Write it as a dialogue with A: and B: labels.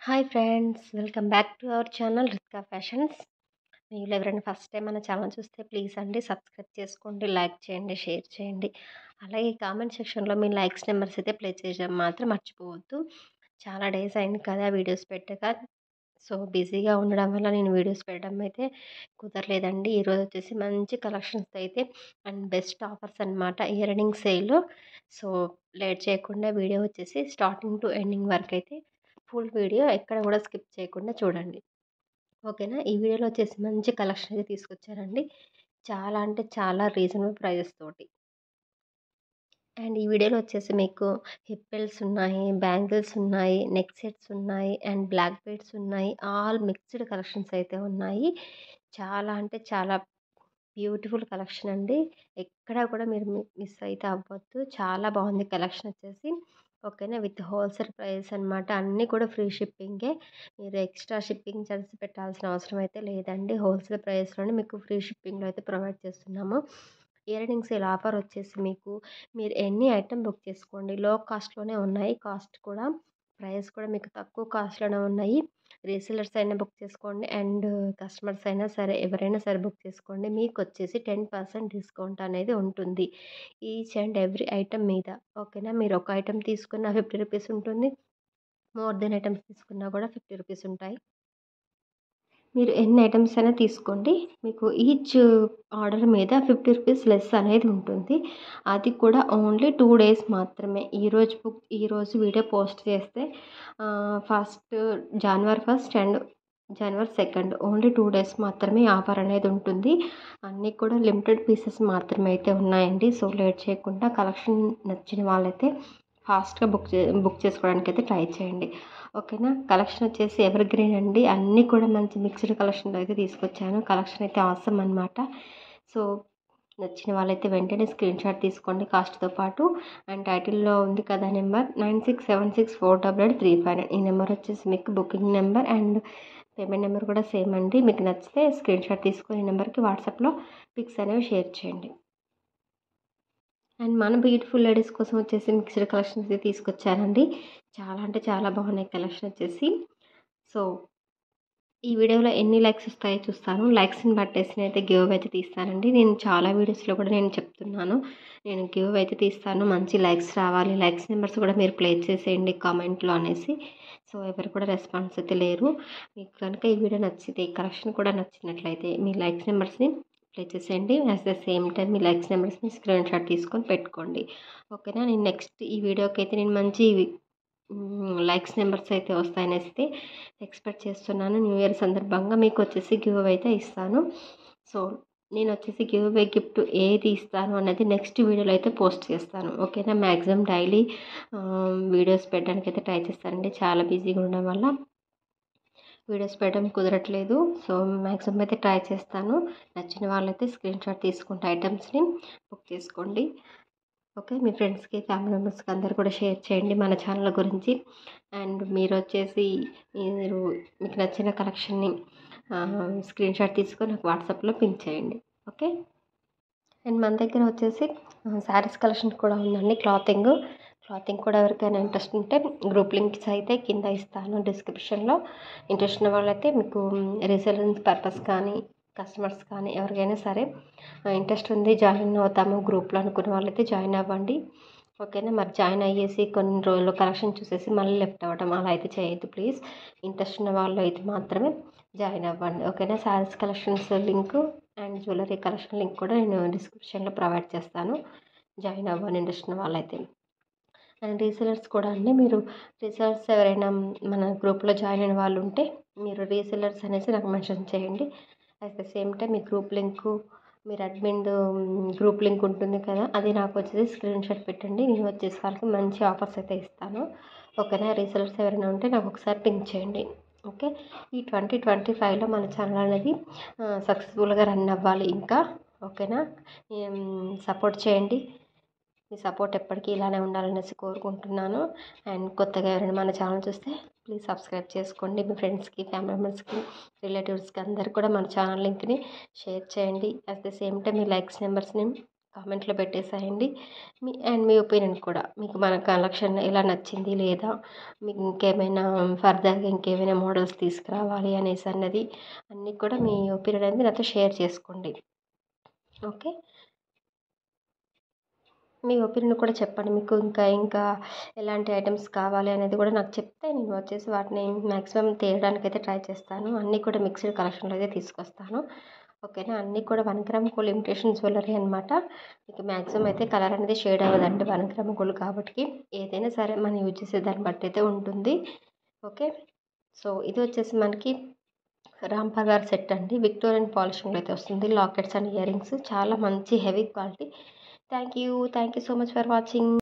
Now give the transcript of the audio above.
A: Hi friends, welcome back to our channel Ritka fashions. మీరు ఎవరైనా first time మన channel చూస్తే ప్లీజ్ అండి సబ్స్క్రైబ్ చేసుకోండి, లైక్ చేయండి, షేర్ చేయండి. అలాగే కామెంట్ సెక్షన్లో మీ లైక్స్ నెంబర్స్ అయితే ప్లే చేయడం మాత్రం మర్చిపోవద్దు. చాలా డేస్ అయింది కదా వీడియోస్ పెట్టక. సో బిజీగా ఉండడం వల్ల నేను వీడియోస్ పెట్టడం అయితే కుదరలేదండి. ఈరోజు వచ్చేసి మంచి కలెక్షన్స్ అయితే అండ్ బెస్ట్ ఆఫర్స్ అనమాట, ear ring sale. So late చేయకుండా వీడియో వచ్చేసి స్టార్టింగ్ టు ఎండింగ్ వరకు అయితే ఫుల్ వీడియో ఎక్కడ కూడా స్కిప్ చేయకుండా చూడండి. ఓకేనా. ఈ వీడియోలో వచ్చేసి మంచి కలెక్షన్ అయితే తీసుకొచ్చారండి. చాలా అంటే చాలా రీజనబుల్ ప్రైజెస్ తోటి. అండ్ ఈ వీడియోలో వచ్చేసి మీకు హిప్ బెల్ట్స్ ఉన్నాయి, బ్యాంగిల్స్ ఉన్నాయి, నెక్ సెట్స్ ఉన్నాయి అండ్ బ్లాక్ బెల్ట్స్ ఉన్నాయి. ఆల్ మిక్స్డ్ కలెక్షన్స్ అయితే ఉన్నాయి. చాలా అంటే చాలా బ్యూటిఫుల్ కలెక్షన్ అండి. ఎక్కడ కూడా మీరు మిస్ అయితే అవ్వద్దు. చాలా బాగుంది కలెక్షన్ వచ్చేసి. ఓకేనా. విత్ హోల్సేల్ ప్రైస్ అనమాట. అన్నీ కూడా ఫ్రీ షిప్పింగే. మీరు ఎక్స్ట్రా షిప్పింగ్ చార్జెస్ పెట్టాల్సిన అవసరం అయితే లేదండి. హోల్సేల్ ప్రైస్లోనే మీకు ఫ్రీ షిప్పింగ్లో అయితే ప్రొవైడ్ చేస్తున్నాము. ఇయర్ రింగ్స్ సేల్ ఆఫర్ వచ్చేసి మీకు మీరు ఎన్ని ఐటెం బుక్ చేసుకోండి, లో కాస్ట్లోనే ఉన్నాయి. కాస్ట్ కూడా ప్రైస్ కూడా మీకు తక్కువ కాస్ట్లోనే ఉన్నాయి. రీసెలర్స్ అయినా బుక్ చేసుకోండి అండ్ కస్టమర్స్ అయినా సరే ఎవరైనా సరే బుక్ చేసుకోండి. మీకు వచ్చేసి 10% డిస్కౌంట్ అనేది ఉంటుంది ఈచ్ అండ్ ఎవ్రీ ఐటెం మీద. ఓకేనా. మీరు ఒక ఐటెం తీసుకున్న 50 రూపీస్ ఉంటుంది. మోర్ దెన్ ఐటమ్స్ తీసుకున్నా కూడా 50 రూపీస్ ఉంటాయి. మీరు ఎన్ని ఐటమ్స్ అయినా తీసుకోండి. మీకు ఈచ్ ఆర్డర్ మీద 50 రూపీస్ లెస్ అనేది ఉంటుంది. అది కూడా ఓన్లీ 2 డేస్ మాత్రమే. ఈరోజు వీడియో పోస్ట్ చేస్తే first January 1 and January 2 only 2 days మాత్రమే ఆఫర్ అనేది ఉంటుంది. అన్నీ కూడా లిమిటెడ్ పీసెస్ మాత్రమే అయితే ఉన్నాయండి. సో లేట్ చేయకుండా కలెక్షన్ నచ్చిన వాళ్ళైతే ఫాస్ట్గా బుక్ చేసుకోవడానికి అయితే ట్రై చేయండి. ఓకేనా. కలెక్షన్ వచ్చేసి ఎవర్ గ్రీన్ అండి. అన్నీ కూడా మంచి మిక్స్డ్ కలెక్షన్లో అయితే తీసుకొచ్చాను. కలెక్షన్ అయితే అవసరం అనమాట. సో నచ్చిన వాళ్ళైతే వెంటనే స్క్రీన్ షాట్ తీసుకోండి కాస్ట్తో పాటు. అండ్ టైటిల్లో ఉంది కదా నెంబర్ 9676488359. ఈ నెంబర్ వచ్చేసి మీకు booking number and payment number కూడా సేమ్ అండి. మీకు నచ్చితే స్క్రీన్ షాట్ తీసుకొని ఈ నెంబర్కి వాట్సాప్లో పిక్స్ అనేవి షేర్ చేయండి. అండ్ మన బ్యూటిఫుల్ లేడీస్ కోసం వచ్చేసి మిక్స్డ్ కలెక్షన్స్ అయితే తీసుకొచ్చానండి. చాలా అంటే చాలా బాగున్నాయి కలెక్షన్ వచ్చేసి. సో ఈ వీడియోలో ఎన్ని లైక్స్ వస్తాయో చూస్తాను. లైక్స్ని బట్టేసి అయితే గివ్ అవే అయితే తీస్తానండి. నేను చాలా వీడియోస్లో కూడా నేను చెప్తున్నాను, నేను గివ్ అవే అయితే తీస్తాను. మంచి లైక్స్ రావాలి, లైక్స్ నెంబర్స్ కూడా మీరు ప్లేస్ చేసేయండి కామెంట్లో అనేసి. సో ఎవరు కూడా రెస్పాన్స్ అయితే లేరు. మీకు కనుక ఈ వీడియో నచ్చితే, ఈ కలెక్షన్ కూడా నచ్చినట్లయితే మీ లైక్స్ నెంబర్స్ని ప్లే చేసేయండి. అట్ ద సేమ్ టైం మీ లైక్స్ నెంబర్స్ని స్క్రీన్ షాట్ తీసుకొని పెట్టుకోండి. ఓకేనా. నేను నెక్స్ట్ ఈ వీడియోకి అయితే నేను మంచి లైక్స్ నెంబర్స్ అయితే వస్తాయనేసి ఎక్స్పెక్ట్ చేస్తున్నాను. న్యూ ఇయర్ సందర్భంగా మీకు వచ్చేసి గివ్ అవే అయితే ఇస్తాను. సో నేను వచ్చేసి గివ్ అవే గిఫ్ట్ ఏది ఇస్తాను అన్నది నెక్స్ట్ వీడియోలో అయితే పోస్ట్ చేస్తాను. ఓకేనా. మ్యాక్సిమం డైలీ వీడియోస్ పెట్టడానికి అయితే ట్రై చేస్తానండి. చాలా బిజీగా ఉండడం వల్ల వీడియోస్ పెట్టడం కుదరట్లేదు. సో మ్యాక్సిమం అయితే ట్రై చేస్తాను. నచ్చిన వాళ్ళైతే స్క్రీన్ షాట్ తీసుకుంటే ఐటమ్స్ని బుక్ చేసుకోండి. ఓకే. మీ ఫ్రెండ్స్కి, ఫ్యామిలీ మెంబర్స్కి అందరు కూడా షేర్ చేయండి మన ఛానల్ గురించి. అండ్ మీరు వచ్చేసి మీకు నచ్చిన కలెక్షన్ని స్క్రీన్ షాట్ తీసుకొని నాకు వాట్సాప్లో పింక్ చేయండి. ఓకే. అండ్ మన దగ్గర వచ్చేసి శారీస్ కలెక్షన్ కూడా ఉందండి. క్లాతింగ్ కూడా ఎవరికైనా ఇంట్రెస్ట్ ఉంటే గ్రూప్ లింక్స్ అయితే కింద ఇస్తాను డిస్క్రిప్షన్లో. ఇంట్రెస్ట్ ఉన్న వాళ్ళైతే మీకు రీసెలింగ్ పర్పస్ కానీ కస్టమర్స్ కానీ ఎవరికైనా సరే ఇంట్రెస్ట్ ఉంది, జాయిన్ అవుతాము గ్రూప్లో అనుకున్న వాళ్ళైతే జాయిన్ అవ్వండి. ఓకేనా. మరి జాయిన్ అయ్యేసి కొన్ని రోజులు కలెక్షన్ చూసేసి మళ్ళీ లెఫ్ట్ అవ్వడం అలా అయితే చేయొద్దు ప్లీజ్. ఇంట్రెస్ట్ ఉన్న వాళ్ళు అయితే మాత్రమే జాయిన్ అవ్వండి. ఓకేనా. Saris collections link and jewellery collection link కూడా నేను డిస్క్రిప్షన్లో ప్రొవైడ్ చేస్తాను. జాయిన్ అవ్వండి ఇంట్రెస్ట్ ఉన్న వాళ్ళైతే. అండ్ రీసెలర్స్ కూడా అండి, మీరు రీసెలర్స్ ఎవరైనా మన గ్రూప్లో జాయిన్ అయిన వాళ్ళు ఉంటే మీరు రీసెలర్స్ అనేసి నాకు మెన్షన్ చేయండి. At the same time me group link, మీరు అడ్మిన్ గ్రూప్ లింక్ ఉంటుంది కదా, అది నాకు వచ్చేసి స్క్రీన్ షాట్ పెట్టండి. నేను వచ్చేసి వాళ్ళకి మంచి ఆఫర్స్ అయితే ఇస్తాను. ఓకేనా. రీసెలర్స్ ఎవరైనా ఉంటే నాకు ఒకసారి పింక్ చేయండి. ఓకే. ఈ 2025లో మన ఛానల్ అనేది సక్సెస్ఫుల్గా రన్ అవ్వాలి ఇంకా. ఓకేనా. సపోర్ట్ చేయండి. మీ సపోర్ట్ ఎప్పటికీ ఇలానే ఉండాలనేసి కోరుకుంటున్నాను. అండ్ కొత్తగా ఎవరైనా మన ఛానల్ చూస్తే ప్లీజ్ సబ్స్క్రైబ్ చేసుకోండి. మీ ఫ్రెండ్స్కి, ఫ్యామిలీ మెంబర్స్కి, రిలేటివ్స్కి అందరు కూడా మన ఛానల్ లింక్ని షేర్ చేయండి. అట్ ద సేమ్ టైం మీ లైక్స్ నెంబర్స్ని కామెంట్లో పెట్టేసేయండి. మీ ఒపీనియన్ కూడా మీకు మన కలెక్షన్ ఎలా నచ్చింది, లేదా మీకు ఇంకేమైనా ఫర్దర్గా ఇంకేమైనా మోడల్స్ తీసుకురావాలి అనేసి అన్నది అన్నీ కూడా మీ ఒపీనియన్ అనేది నాతో షేర్ చేసుకోండి. ఓకే, మీ ఒపీనియన్ కూడా చెప్పండి. మీకు ఇంకా ఎలాంటి ఐటమ్స్ కావాలి అనేది కూడా నాకు చెప్తే నేను వచ్చేసి వాటిని మ్యాక్సిమం తేయడానికైతే ట్రై చేస్తాను. అన్నీ కూడా మిక్స్డ్ కలెక్షన్లో అయితే తీసుకొస్తాను. ఓకేనా, అన్నీ కూడా 1 గ్రామ్ గోల్డ్ ఇమిటేషన్ జ్యువెలరీ అనమాట. మీకు మ్యాక్సిమం అయితే కలర్ అనేది షేడ్ అవ్వదండి 1 గ్రామ్ గోల్డ్ కాబట్టి. ఏదైనా సరే మనం యూజ్ చేసే దాన్ని బట్టి అయితే ఉంటుంది. ఓకే, సో ఇది వచ్చేసి మనకి రామ్ పర్వార్ సెట్ అండి. విక్టోరియన్ పాలిషింగ్లో అయితే వస్తుంది. లాకెట్స్ అండ్ ఇయర్ రింగ్స్ చాలా మంచి heavy quality. Thank you so much for watching.